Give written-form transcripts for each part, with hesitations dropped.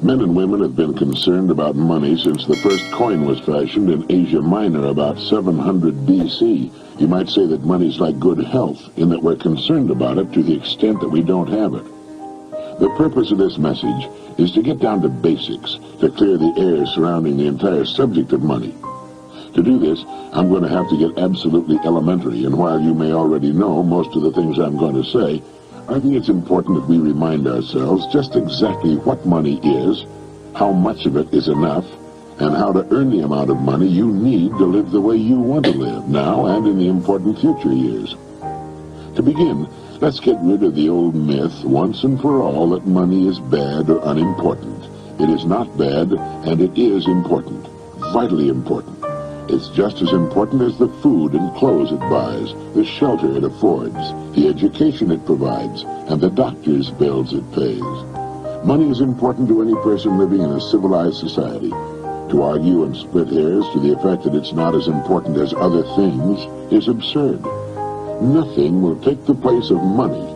Men and women have been concerned about money since the first coin was fashioned in Asia Minor about 700 BC. You might say that money's like good health, in that we're concerned about it to the extent that we don't have it. The purpose of this message is to get down to basics, to clear the air surrounding the entire subject of money. To do this, I'm going to have to get absolutely elementary, and while you may already know most of the things I'm going to say, I think it's important that we remind ourselves just exactly what money is, how much of it is enough, and how to earn the amount of money you need to live the way you want to live, now and in the important future years. To begin, let's get rid of the old myth, once and for all, that money is bad or unimportant. It is not bad, and it is important, vitally important. It's just as important as the food and clothes it buys, the shelter it affords, the education it provides, and the doctor's bills it pays. Money is important to any person living in a civilized society. To argue and split hairs to the effect that it's not as important as other things is absurd. Nothing will take the place of money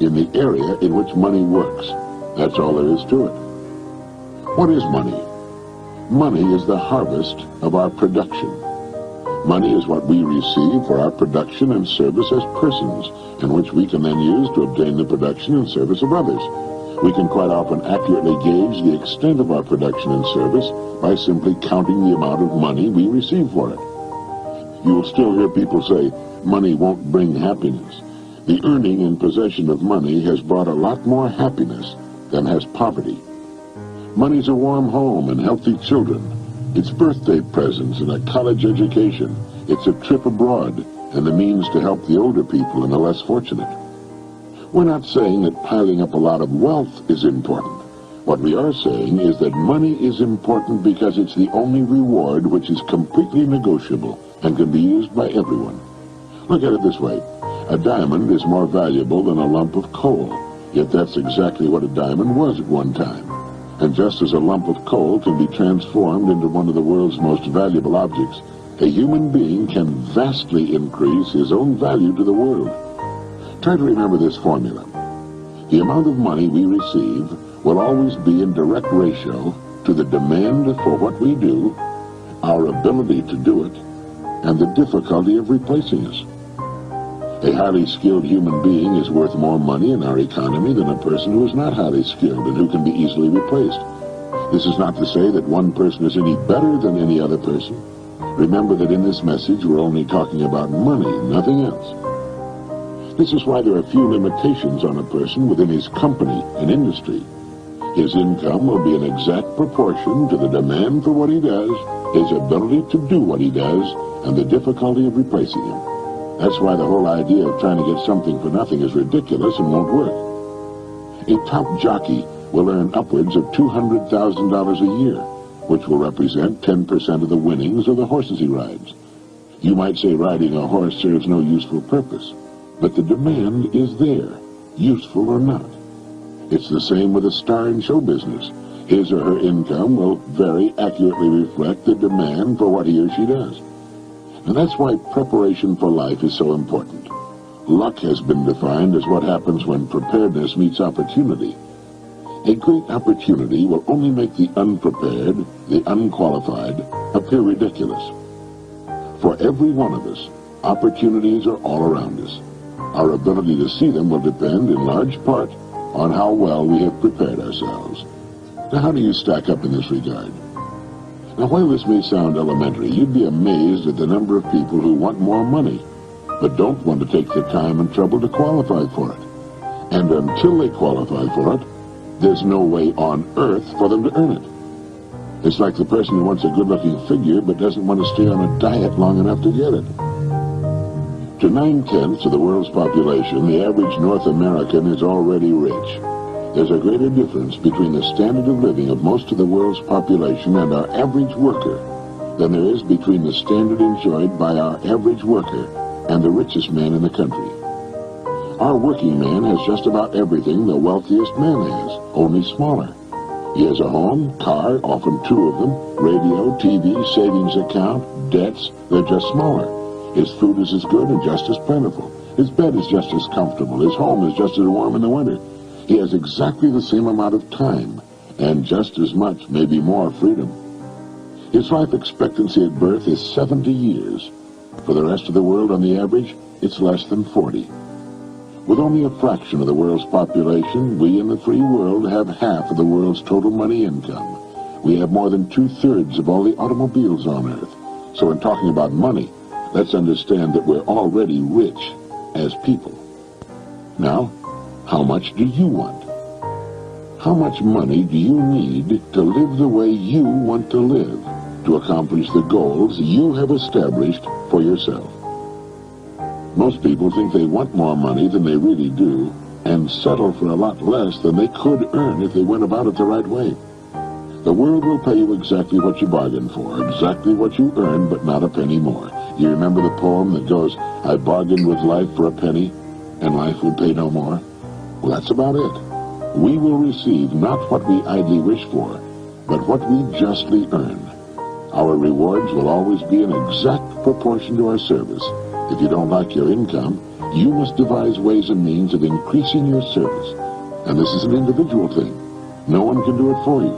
in the area in which money works. That's all there is to it. What is money? Money is the harvest of our production. Money is what we receive for our production and service as persons, and which we can then use to obtain the production and service of others. We can quite often accurately gauge the extent of our production and service by simply counting the amount of money we receive for it. You will still hear people say, money won't bring happiness. The earning and possession of money has brought a lot more happiness than has poverty. Money's a warm home and healthy children. It's birthday presents and a college education. It's a trip abroad and the means to help the older people and the less fortunate. We're not saying that piling up a lot of wealth is important. What we are saying is that money is important because it's the only reward which is completely negotiable and can be used by everyone. Look at it this way. A diamond is more valuable than a lump of coal, yet that's exactly what a diamond was at one time. And just as a lump of coal can be transformed into one of the world's most valuable objects, a human being can vastly increase his own value to the world. Try to remember this formula. The amount of money we receive will always be in direct ratio to the demand for what we do, our ability to do it, and the difficulty of replacing us. A highly skilled human being is worth more money in our economy than a person who is not highly skilled and who can be easily replaced. This is not to say that one person is any better than any other person. Remember that in this message we're only talking about money, nothing else. This is why there are few limitations on a person within his company and industry. His income will be an exact proportion to the demand for what he does, his ability to do what he does, and the difficulty of replacing him. That's why the whole idea of trying to get something for nothing is ridiculous and won't work. A top jockey will earn upwards of $200,000 a year, which will represent 10% of the winnings of the horses he rides. You might say riding a horse serves no useful purpose, but the demand is there, useful or not. It's the same with a star in show business. His or her income will very accurately reflect the demand for what he or she does. And that's why preparation for life is so important. Luck has been defined as what happens when preparedness meets opportunity. A great opportunity will only make the unprepared, the unqualified, appear ridiculous. For every one of us, opportunities are all around us. Our ability to see them will depend in large part on how well we have prepared ourselves. Now, how do you stack up in this regard? Now, while this may sound elementary, you'd be amazed at the number of people who want more money, but don't want to take the time and trouble to qualify for it. And until they qualify for it, there's no way on earth for them to earn it. It's like the person who wants a good-looking figure but doesn't want to stay on a diet long enough to get it. To 9/10 of the world's population, the average North American is already rich. There's a greater difference between the standard of living of most of the world's population and our average worker than there is between the standard enjoyed by our average worker and the richest man in the country. Our working man has just about everything the wealthiest man has, only smaller. He has a home, car, often two of them, radio, TV, savings account, debts. They're just smaller. His food is as good and just as plentiful. His bed is just as comfortable. His home is just as warm in the winter. He has exactly the same amount of time, and just as much, maybe more, freedom. His life expectancy at birth is 70 years. For the rest of the world, on the average, it's less than 40. With only a fraction of the world's population, we in the free world have half of the world's total money income. We have more than 2/3 of all the automobiles on Earth. So in talking about money, let's understand that we're already rich as people. Now, how much do you want? How much money do you need to live the way you want to live, to accomplish the goals you have established for yourself? Most people think they want more money than they really do, and settle for a lot less than they could earn if they went about it the right way. The world will pay you exactly what you bargained for, exactly what you earned, but not a penny more. You remember the poem that goes, "I bargained with life for a penny, and life would pay no more"? Well, that's about it. We will receive not what we idly wish for, but what we justly earn. Our rewards will always be in exact proportion to our service. If you don't like your income, you must devise ways and means of increasing your service. And this is an individual thing. No one can do it for you.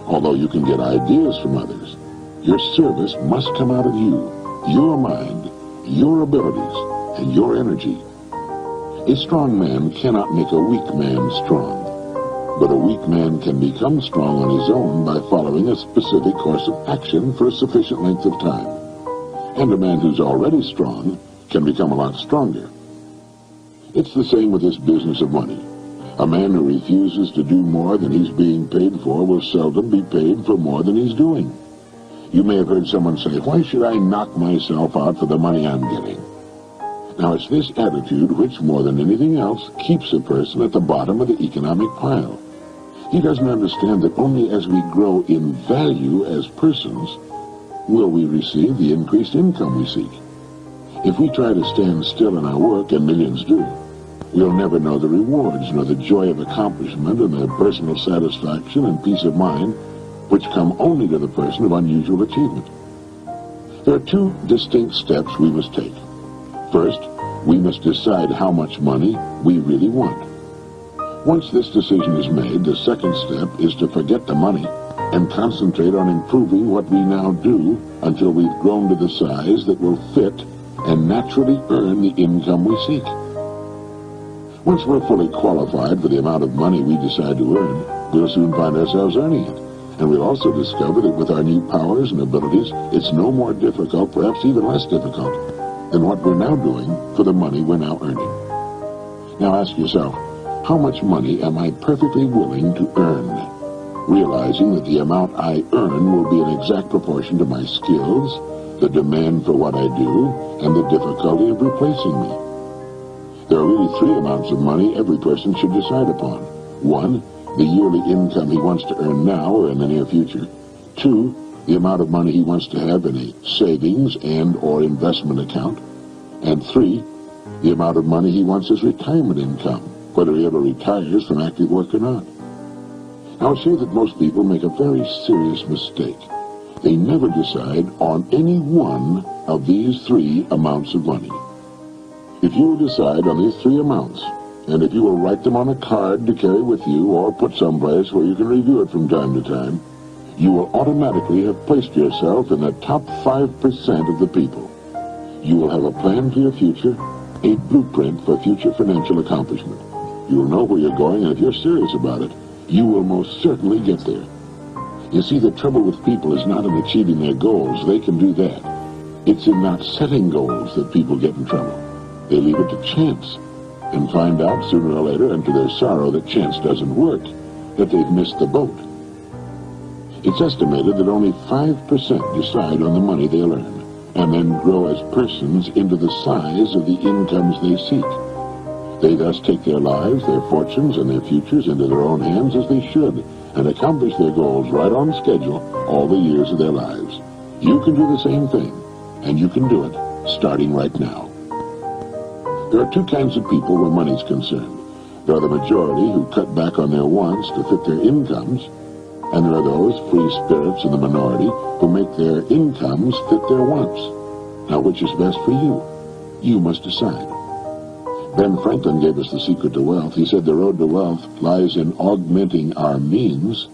Although you can get ideas from others, your service must come out of you, your mind, your abilities, and your energy. A strong man cannot make a weak man strong, but a weak man can become strong on his own by following a specific course of action for a sufficient length of time. And a man who's already strong can become a lot stronger. It's the same with this business of money. A man who refuses to do more than he's being paid for will seldom be paid for more than he's doing. You may have heard someone say, "Why should I knock myself out for the money I'm getting?" Now, it's this attitude which, more than anything else, keeps a person at the bottom of the economic pile. He doesn't understand that only as we grow in value as persons will we receive the increased income we seek. If we try to stand still in our work, and millions do, we'll never know the rewards, nor the joy of accomplishment and the personal satisfaction and peace of mind which come only to the person of unusual achievement. There are two distinct steps we must take. First, we must decide how much money we really want. Once this decision is made, the second step is to forget the money and concentrate on improving what we now do until we've grown to the size that will fit and naturally earn the income we seek. Once we're fully qualified for the amount of money we decide to earn, we'll soon find ourselves earning it. And we'll also discover that with our new powers and abilities, it's no more difficult, perhaps even less difficult, than what we're now doing for the money we're now earning. Now ask yourself, how much money am I perfectly willing to earn? Realizing that the amount I earn will be in exact proportion to my skills, the demand for what I do, and the difficulty of replacing me. There are really three amounts of money every person should decide upon. One, the yearly income he wants to earn now or in the near future. Two, the amount of money he wants to have in a savings and or investment account. And three, the amount of money he wants as retirement income, whether he ever retires from active work or not. Now, I'll say that most people make a very serious mistake. They never decide on any one of these three amounts of money. If you will decide on these three amounts, and if you will write them on a card to carry with you or put someplace where you can review it from time to time, you will automatically have placed yourself in the top 5% of the people. You will have a plan for your future, a blueprint for future financial accomplishment. You will know where you're going, and if you're serious about it, you will most certainly get there. You see, the trouble with people is not in achieving their goals. They can do that. It's in not setting goals that people get in trouble. They leave it to chance and find out sooner or later, and to their sorrow, that chance doesn't work, that they've missed the boat. It's estimated that only 5% decide on the money they'll earn, and then grow as persons into the size of the incomes they seek. They thus take their lives, their fortunes, and their futures into their own hands as they should, and accomplish their goals right on schedule all the years of their lives. You can do the same thing, and you can do it starting right now. There are two kinds of people where money's concerned. There are the majority who cut back on their wants to fit their incomes, and there are those free spirits in the minority who make their incomes fit their wants. Now, which is best for you? You must decide. Ben Franklin gave us the secret to wealth. He said the road to wealth lies in augmenting our means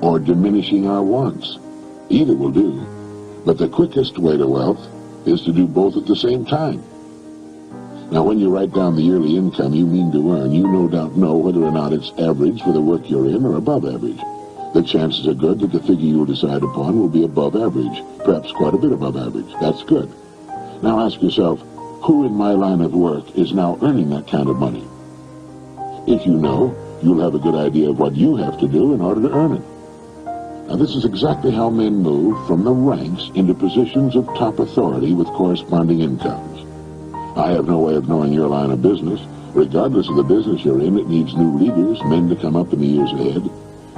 or diminishing our wants. Either will do. But the quickest way to wealth is to do both at the same time. Now, when you write down the yearly income you mean to earn, you no doubt know whether or not it's average for the work you're in or above average. The chances are good that the figure you will decide upon will be above average, perhaps quite a bit above average. That's good. Now ask yourself, who in my line of work is now earning that kind of money? If you know, you'll have a good idea of what you have to do in order to earn it. Now, this is exactly how men move from the ranks into positions of top authority with corresponding incomes. I have no way of knowing your line of business. Regardless of the business you're in, it needs new leaders, men to come up in the years ahead.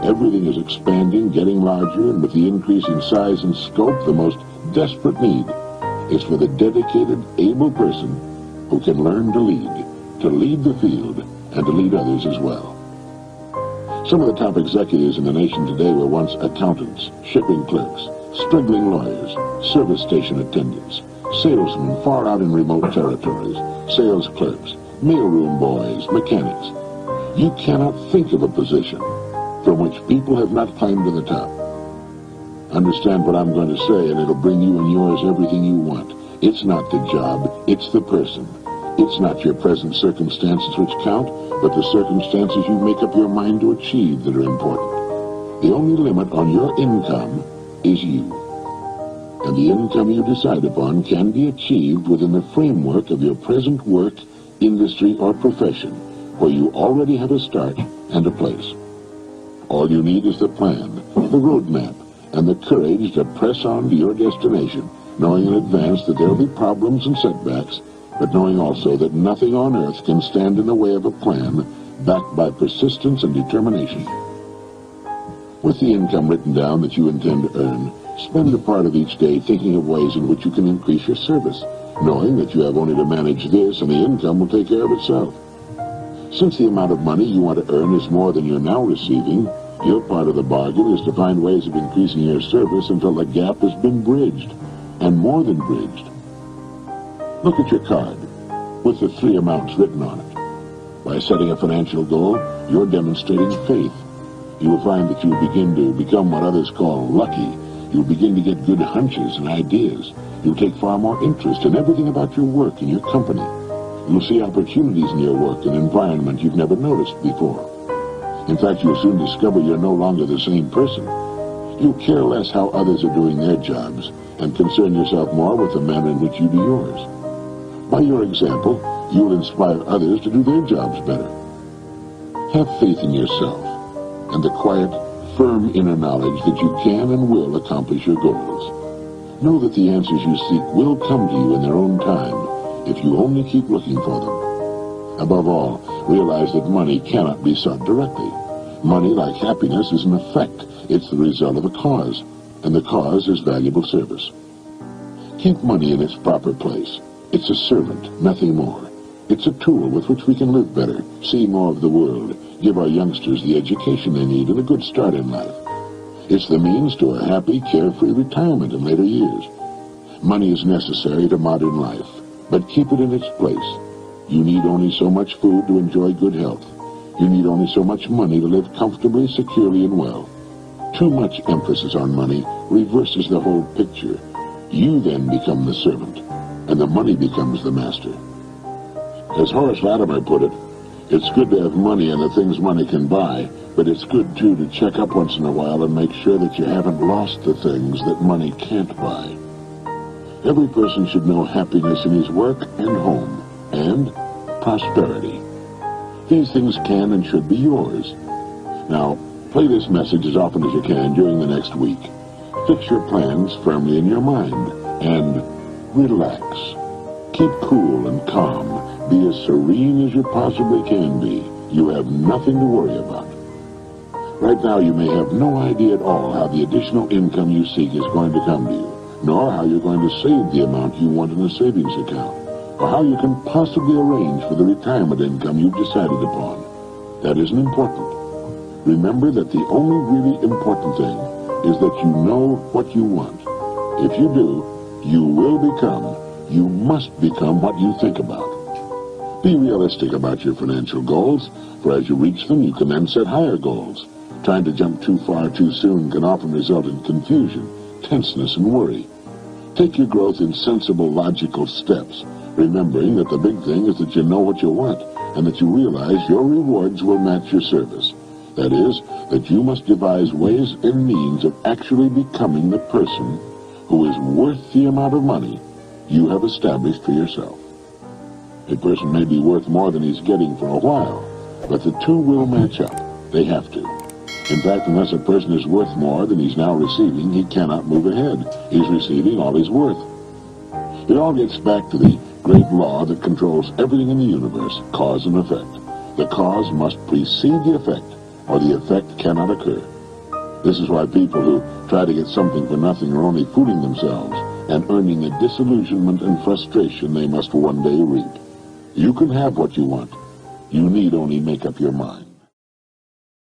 Everything is expanding, getting larger, and with the increase in size and scope, the most desperate need is for the dedicated, able person who can learn to lead the field, and to lead others as well. Some of the top executives in the nation today were once accountants, shipping clerks, struggling lawyers, service station attendants, salesmen far out in remote territories, sales clerks, mailroom boys, mechanics. You cannot think of a position from which people have not climbed to the top. Understand what I'm going to say, and it'll bring you and yours everything you want. It's not the job, it's the person. It's not your present circumstances which count, but the circumstances you make up your mind to achieve that are important. The only limit on your income is you. And the income you decide upon can be achieved within the framework of your present work, industry, or profession, where you already have a start and a place. All you need is the plan, the roadmap, and the courage to press on to your destination, knowing in advance that there will be problems and setbacks, but knowing also that nothing on earth can stand in the way of a plan backed by persistence and determination. With the income written down that you intend to earn, spend a part of each day thinking of ways in which you can increase your service, knowing that you have only to manage this and the income will take care of itself. Since the amount of money you want to earn is more than you're now receiving, your part of the bargain is to find ways of increasing your service until the gap has been bridged, and more than bridged. Look at your card, with the 3 amounts written on it. By setting a financial goal, you're demonstrating faith. You will find that you will begin to become what others call lucky. You'll begin to get good hunches and ideas. You'll take far more interest in everything about your work and your company. You'll see opportunities in your work and environment you've never noticed before. In fact, you'll soon discover you're no longer the same person. You'll care less how others are doing their jobs and concern yourself more with the manner in which you do yours. By your example, you'll inspire others to do their jobs better. Have faith in yourself and the quiet, firm inner knowledge that you can and will accomplish your goals. Know that the answers you seek will come to you in their own time if you only keep looking for them. Above all, realize that money cannot be sought directly. Money, like happiness, is an effect. It's the result of a cause, and the cause is valuable service. Keep money in its proper place. It's a servant, nothing more. It's a tool with which we can live better, see more of the world, give our youngsters the education they need and a good start in life. It's the means to a happy, carefree retirement in later years. Money is necessary to modern life, but keep it in its place. You need only so much food to enjoy good health. You need only so much money to live comfortably, securely, and well. Too much emphasis on money reverses the whole picture. You then become the servant, and the money becomes the master. As Horace Latimer put it, it's good to have money and the things money can buy, but it's good, too, to check up once in a while and make sure that you haven't lost the things that money can't buy. Every person should know happiness in his work and home, and prosperity. These things can and should be yours. Now, play this message as often as you can during the next week. Fix your plans firmly in your mind, and relax. Keep cool and calm. Be as serene as you possibly can be. You have nothing to worry about. Right now, you may have no idea at all how the additional income you seek is going to come to you, nor how you're going to save the amount you want in a savings account, or how you can possibly arrange for the retirement income you've decided upon. That isn't important. Remember that the only really important thing is that you know what you want. If you do, you will become, you must become what you think about. Be realistic about your financial goals, for as you reach them, you can then set higher goals. Trying to jump too far too soon can often result in confusion, tenseness, and worry. Take your growth in sensible, logical steps, remembering that the big thing is that you know what you want, and that you realize your rewards will match your service. That is, that you must devise ways and means of actually becoming the person who is worth the amount of money you have established for yourself. A person may be worth more than he's getting for a while, but the two will match up. They have to. In fact, unless a person is worth more than he's now receiving, he cannot move ahead. He's receiving all he's worth. It all gets back to the great law that controls everything in the universe, cause and effect. The cause must precede the effect, or the effect cannot occur. This is why people who try to get something for nothing are only fooling themselves and earning the disillusionment and frustration they must one day reap. You can have what you want. You need only make up your mind.